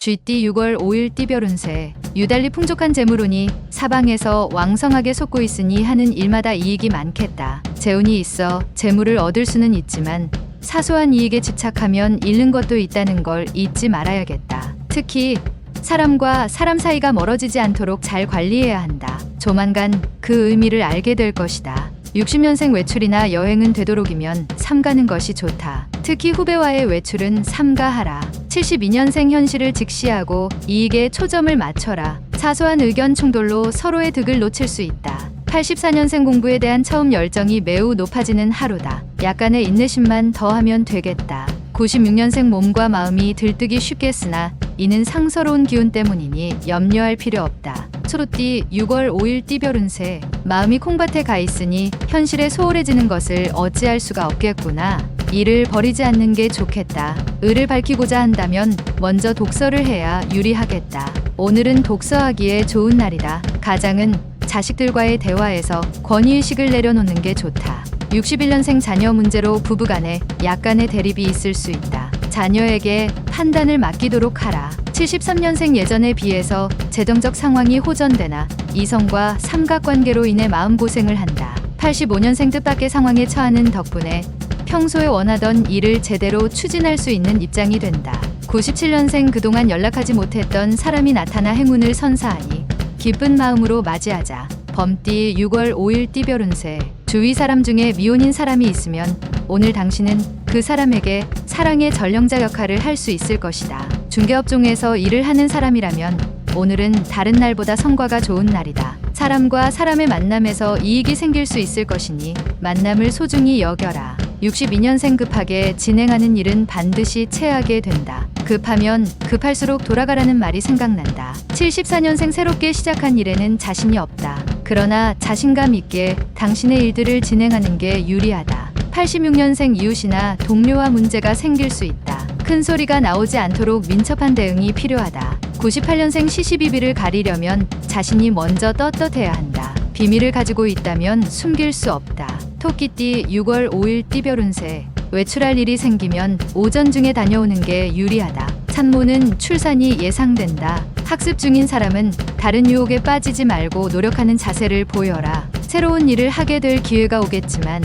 쥐띠 6월 5일 띠별 운세. 유달리 풍족한 재물운이 사방에서 왕성하게 솟고 있으니 하는 일마다 이익이 많겠다. 재운이 있어 재물을 얻을 수는 있지만 사소한 이익에 집착하면 잃는 것도 있다는 걸 잊지 말아야겠다. 특히 사람과 사람 사이가 멀어지지 않도록 잘 관리해야 한다. 조만간 그 의미를 알게 될 것이다. 60년생 외출이나 여행은 되도록이면 삼가는 것이 좋다. 특히 후배와의 외출은 삼가하라. 72년생 현실을 직시하고 이익에 초점을 맞춰라. 사소한 의견 충돌로 서로의 득을 놓칠 수 있다. 84년생 공부에 대한 처음 열정이 매우 높아지는 하루다. 약간의 인내심만 더하면 되겠다. 96년생 몸과 마음이 들뜨기 쉽겠으나 이는 상서로운 기운 때문이니 염려할 필요 없다. 초록띠 6월 5일 띠별 운세. 마음이 콩밭에 가 있으니 현실에 소홀해지는 것을 어찌할 수가 없겠구나. 이를 버리지 않는 게 좋겠다. 을을 밝히고자 한다면 먼저 독서를 해야 유리하겠다. 오늘은 독서하기에 좋은 날이다. 가장은 자식들과의 대화에서 권위의식을 내려놓는 게 좋다. 61년생 자녀 문제로 부부간에 약간의 대립이 있을 수 있다. 자녀에게 판단을 맡기도록 하라. 73년생 예전에 비해서 재정적 상황이 호전되나 이성과 삼각관계로 인해 마음고생을 한다. 85년생 뜻밖의 상황에 처하는 덕분에 평소에 원하던 일을 제대로 추진할 수 있는 입장이 된다. 97년생 그동안 연락하지 못했던 사람이 나타나 행운을 선사하니 기쁜 마음으로 맞이하자. 범띠 6월 5일 띠별 운세. 주위 사람 중에 미혼인 사람이 있으면 오늘 당신은 그 사람에게 사랑의 전령자 역할을 할 수 있을 것이다. 중개업종에서 일을 하는 사람이라면 오늘은 다른 날보다 성과가 좋은 날이다. 사람과 사람의 만남에서 이익이 생길 수 있을 것이니 만남을 소중히 여겨라. 62년생 급하게 진행하는 일은 반드시 체하게 된다. 급하면 급할수록 돌아가라는 말이 생각난다. 74년생 새롭게 시작한 일에는 자신이 없다. 그러나 자신감 있게 당신의 일들을 진행하는 게 유리하다. 86년생 이웃이나 동료와 문제가 생길 수 있다. 큰 소리가 나오지 않도록 민첩한 대응이 필요하다. 98년생 시시비비를 가리려면 자신이 먼저 떳떳해야 한다. 비밀을 가지고 있다면 숨길 수 없다. 토끼띠 6월 5일 띠별 운세. 외출할 일이 생기면 오전 중에 다녀오는 게 유리하다. 산모는 출산이 예상된다. 학습 중인 사람은 다른 유혹에 빠지지 말고 노력하는 자세를 보여라. 새로운 일을 하게 될 기회가 오겠지만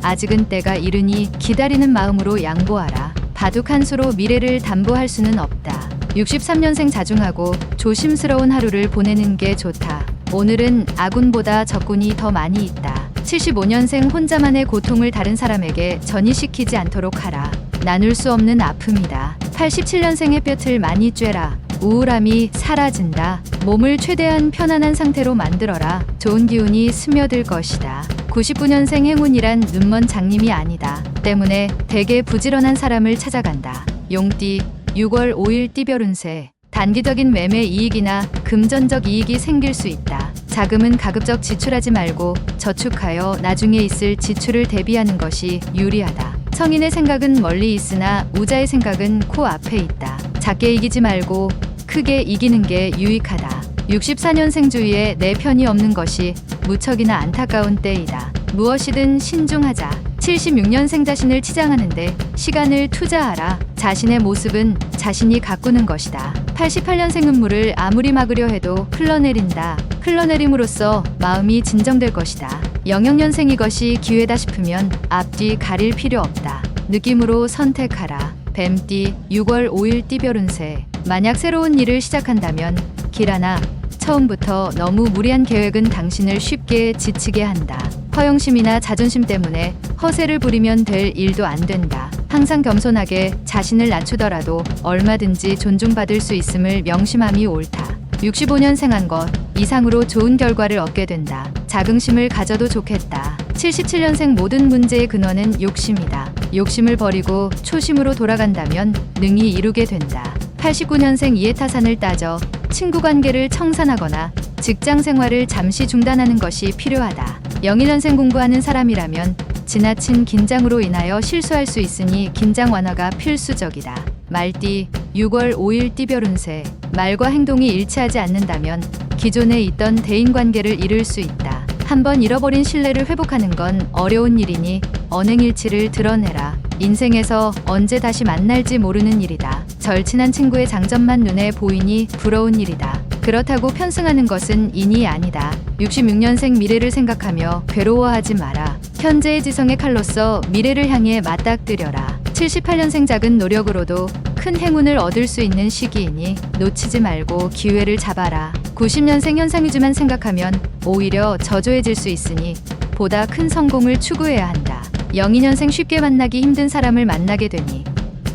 아직은 때가 이르니 기다리는 마음으로 양보하라. 바둑 한 수로 미래를 담보할 수는 없다. 63년생 자중하고 조심스러운 하루를 보내는 게 좋다. 오늘은 아군보다 적군이 더 많이 있다. 75년생 혼자만의 고통을 다른 사람에게 전이시키지 않도록 하라. 나눌 수 없는 아픔이다. 87년생 햇볕을 많이 쬐라. 우울함이 사라진다. 몸을 최대한 편안한 상태로 만들어라. 좋은 기운이 스며들 것이다. 99년생 행운이란 눈먼 장님이 아니다. 때문에 대개 부지런한 사람을 찾아간다. 용띠 6월 5일 띠별 운세. 단기적인 매매 이익이나 금전적 이익이 생길 수 있다. 자금은 가급적 지출하지 말고 저축하여 나중에 있을 지출을 대비하는 것이 유리하다. 성인의 생각은 멀리 있으나 우자의 생각은 코앞에 있다. 작게 이기지 말고 크게 이기는 게 유익하다. 64년생 주위에 내 편이 없는 것이 무척이나 안타까운 때이다. 무엇이든 신중하자. 76년생 자신을 치장하는데 시간을 투자하라. 자신의 모습은 자신이 가꾸는 것이다. 88년생 음물을 아무리 막으려 해도 흘러내린다. 흘러내림으로써 마음이 진정될 것이다. 영영년생 이것이 기회다 싶으면 앞뒤 가릴 필요 없다. 느낌으로 선택하라. 뱀띠 6월 5일 띠별 운세. 만약 새로운 일을 시작한다면 길하나 처음부터 너무 무리한 계획은 당신을 쉽게 지치게 한다. 허영심이나 자존심 때문에 허세를 부리면 될 일도 안 된다. 항상 겸손하게 자신을 낮추더라도 얼마든지 존중받을 수 있음을 명심함이 옳다. 65년생 한 것 이상으로 좋은 결과를 얻게 된다. 자긍심을 가져도 좋겠다. 77년생 모든 문제의 근원은 욕심이다. 욕심을 버리고 초심으로 돌아간다면 능히 이루게 된다. 89년생 이해타산을 따져 친구 관계를 청산하거나 직장 생활을 잠시 중단하는 것이 필요하다. 02년생 공부하는 사람이라면 지나친 긴장으로 인하여 실수할 수 있으니 긴장 완화가 필수적이다. 말띠 6월 5일 띠별 운세. 말과 행동이 일치하지 않는다면 기존에 있던 대인관계를 잃을 수 있다. 한번 잃어버린 신뢰를 회복하는 건 어려운 일이니 언행일치를 드러내라. 인생에서 언제 다시 만날지 모르는 일이다. 절친한 친구의 장점만 눈에 보이니 부러운 일이다. 그렇다고 편승하는 것은 인이 아니다. 66년생 미래를 생각하며 괴로워하지 마라. 현재의 지성의 칼로서 미래를 향해 맞닥뜨려라. 78년생 작은 노력으로도 큰 행운을 얻을 수 있는 시기이니 놓치지 말고 기회를 잡아라. 90년생 현상위주만 생각하면 오히려 저조해질 수 있으니 보다 큰 성공을 추구해야 한다. 02년생 쉽게 만나기 힘든 사람을 만나게 되니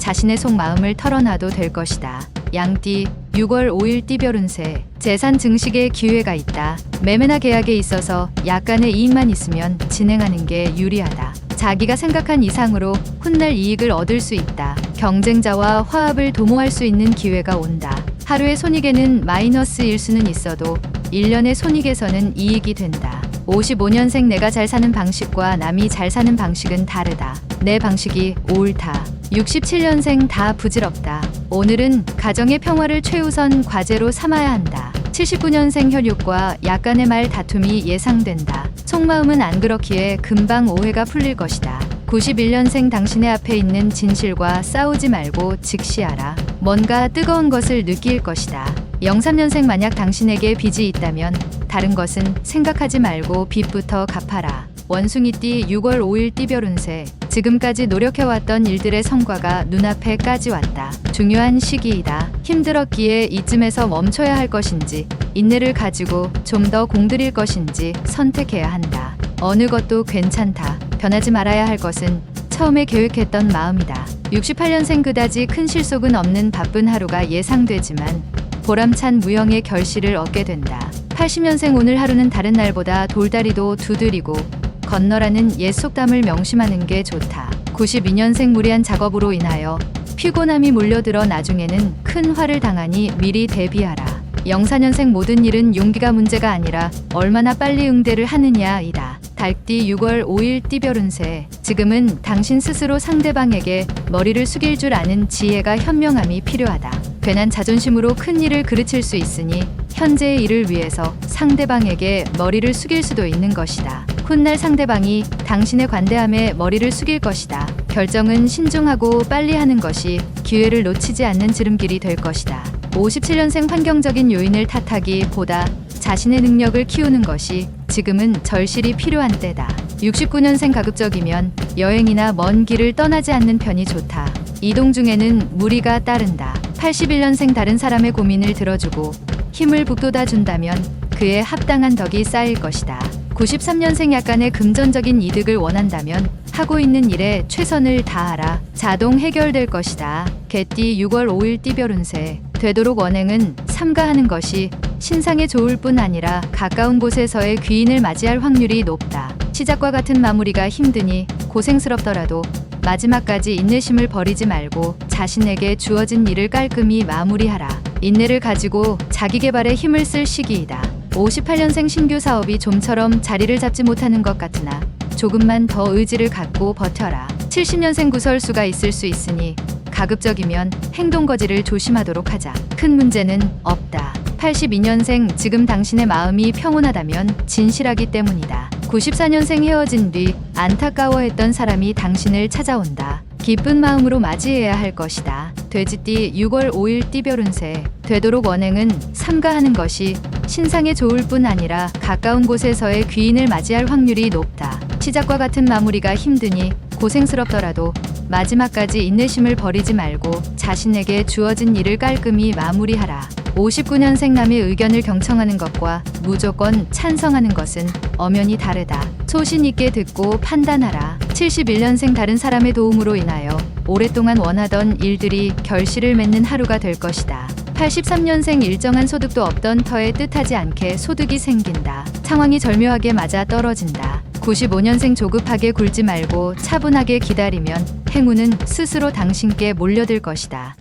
자신의 속마음을 털어놔도 될 것이다. 양띠 6월 5일 띠별 운세. 재산 증식의 기회가 있다. 매매나 계약에 있어서 약간의 이익만 있으면 진행하는 게 유리하다. 자기가 생각한 이상으로 훗날 이익을 얻을 수 있다. 경쟁자와 화합을 도모할 수 있는 기회가 온다. 하루의 손익에는 마이너스일 수는 있어도 1년의 손익에서는 이익이 된다. 55년생 내가 잘 사는 방식과 남이 잘 사는 방식은 다르다. 내 방식이 옳다. 67년생 다 부질없다. 오늘은 가정의 평화를 최우선 과제로 삼아야 한다. 79년생 혈육과 약간의 말 다툼이 예상된다. 속마음은 안 그렇기에 금방 오해가 풀릴 것이다. 91년생 당신의 앞에 있는 진실과 싸우지 말고 직시하라. 뭔가 뜨거운 것을 느낄 것이다. 03년생 만약 당신에게 빚이 있다면 다른 것은 생각하지 말고 빚부터 갚아라. 원숭이띠 6월 5일 띠별 운세. 지금까지 노력해왔던 일들의 성과가 눈앞에까지 왔다. 중요한 시기이다. 힘들었기에 이쯤에서 멈춰야 할 것인지 인내를 가지고 좀 더 공들일 것인지 선택해야 한다. 어느 것도 괜찮다. 변하지 말아야 할 것은 처음에 계획했던 마음이다. 68년생 그다지 큰 실속은 없는 바쁜 하루가 예상되지만 보람찬 무형의 결실을 얻게 된다. 80년생 오늘 하루는 다른 날보다 돌다리도 두드리고 건너라는 옛 속담을 명심하는 게 좋다. 92년생 무리한 작업으로 인하여 피곤함이 몰려들어 나중에는 큰 화를 당하니 미리 대비하라. 04년생 모든 일은 용기가 문제가 아니라 얼마나 빨리 응대를 하느냐이다. 달띠 6월 5일 띠별 운세. 지금은 당신 스스로 상대방에게 머리를 숙일 줄 아는 지혜가 현명함이 필요하다. 괜한 자존심으로 큰 일을 그르칠 수 있으니 현재의 일을 위해서 상대방에게 머리를 숙일 수도 있는 것이다. 훗날 상대방이 당신의 관대함에 머리를 숙일 것이다. 결정은 신중하고 빨리 하는 것이 기회를 놓치지 않는 지름길이 될 것이다. 57년생 환경적인 요인을 탓하기보다 자신의 능력을 키우는 것이 지금은 절실히 필요한 때다. 69년생 가급적이면 여행이나 먼 길을 떠나지 않는 편이 좋다. 이동 중에는 무리가 따른다. 81년생 다른 사람의 고민을 들어주고 힘을 북돋아 준다면 그에 합당한 덕이 쌓일 것이다. 93년생 약간의 금전적인 이득을 원한다면 하고 있는 일에 최선을 다하라. 자동 해결될 것이다. 개띠 6월 5일 띠별 운세. 되도록 언행은 삼가하는 것이 신상에 좋을 뿐 아니라 가까운 곳에서의 귀인을 맞이할 확률이 높다. 시작과 같은 마무리가 힘드니 고생스럽더라도 마지막까지 인내심을 버리지 말고 자신에게 주어진 일을 깔끔히 마무리하라. 인내를 가지고 자기 개발에 힘을 쓸 시기이다. 58년생 신규 사업이 좀처럼 자리를 잡지 못하는 것 같으나 조금만 더 의지를 갖고 버텨라. 70년생 구설수가 있을 수 있으니 가급적이면 행동거지를 조심하도록 하자. 큰 문제는 없다. 82년생 지금 당신의 마음이 평온하다면 진실하기 때문이다. 94년생 헤어진 뒤 안타까워했던 사람이 당신을 찾아온다. 기쁜 마음으로 맞이해야 할 것이다. 돼지띠 6월 5일 띠별 운세. 되도록 언행은 삼가하는 것이 신상에 좋을 뿐 아니라 가까운 곳에서의 귀인을 맞이할 확률이 높다. 시작과 같은 마무리가 힘드니 고생스럽더라도 마지막까지 인내심을 버리지 말고 자신에게 주어진 일을 깔끔히 마무리하라. 59년생 남의 의견을 경청하는 것과 무조건 찬성하는 것은 엄연히 다르다. 소신 있게 듣고 판단하라. 71년생 다른 사람의 도움으로 인하여 오랫동안 원하던 일들이 결실을 맺는 하루가 될 것이다. 83년생 일정한 소득도 없던 터에 뜻하지 않게 소득이 생긴다. 상황이 절묘하게 맞아 떨어진다. 95년생 조급하게 굴지 말고 차분하게 기다리면 행운은 스스로 당신께 몰려들 것이다.